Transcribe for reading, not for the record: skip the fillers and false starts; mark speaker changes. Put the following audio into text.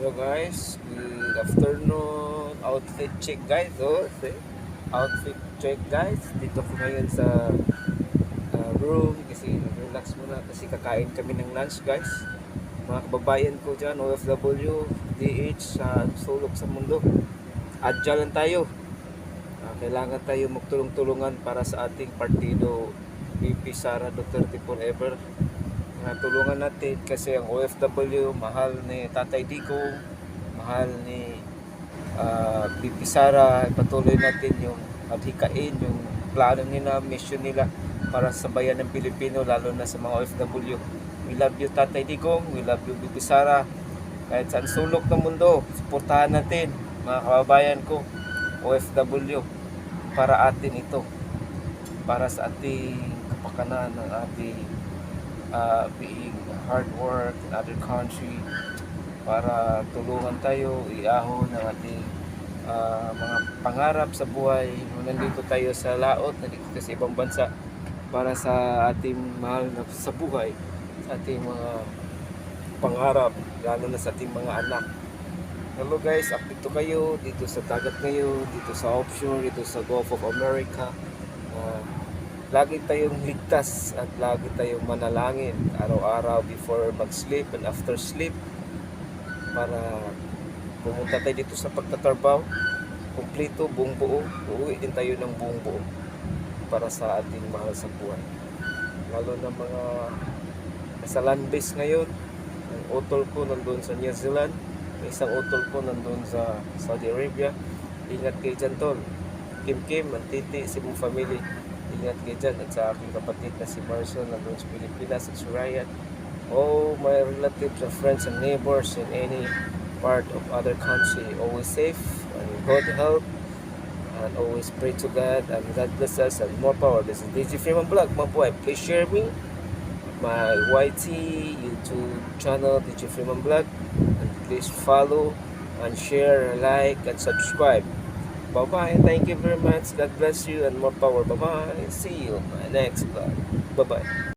Speaker 1: Hello guys, good afternoon. Outfit check guys. Oh, see? Outfit check guys. Dito ko ngayon sa room kasi relax muna kasi kakain kami ng lunch guys. Mga kababayan ko dyan, OFW, DH sa sulok sa mundo. Adya lang tayo. Kailangan tayo magtulong-tulungan para sa ating partido VP Sara Duterte Forever. Tulungan natin kasi ang OFW, mahal ni Tatay Digong, mahal ni BP Sara. Patuloy natin yung adhikain, yung plano nila, mission nila para sa bayan ng Pilipino, lalo na sa mga OFW. We love you Tatay Digong, we love you BP Sara. Kahit saan sulok ng mundo, suportahan natin mga kababayan ko, OFW, para atin ito, para sa ating kapakanan ng ating being hard work in other country, para tulungan tayo iahon ng ating mga pangarap sa buhay. Nandito tayo sa laot, nandito tayo sa ibang bansa para sa ating mahal na sa buhay, sa ating mga pangarap, lalo na sa ating mga anak. Hello guys, update to kayo dito sa dagat ngayon, dito sa offshore, dito sa Gulf of America. Lagi tayong ligtas at lagi tayong manalangin araw-araw before mag-sleep and after sleep, para pumunta tayo dito sa pagtatrabaho kumpleto, buong buo. Uuwi din tayo ng buong buo para sa ating mahal sa buhay, lalo na mga nasa land base ngayon. Ang utol ko nandun sa New Zealand, may isang utol ko nandun sa Saudi Arabia. Ingat kayo dyan tol, Kim, Antiti, si mong family, ingat kayo dyan. At sa aking kapatid na si Marcel nandun sa Pilipinas, at si Ryan, all my relatives and friends and neighbors in any part of other country, always safe and good health, and always pray to God, and God bless us and more power. This is DJ Freeman Vlog, my boy. Please share me my YT YouTube channel, DJ Freeman Vlog, and please follow and share, like and subscribe. Bye bye, thank you very much. God bless you and more power. Bye bye, see you in my next vlog. Bye bye.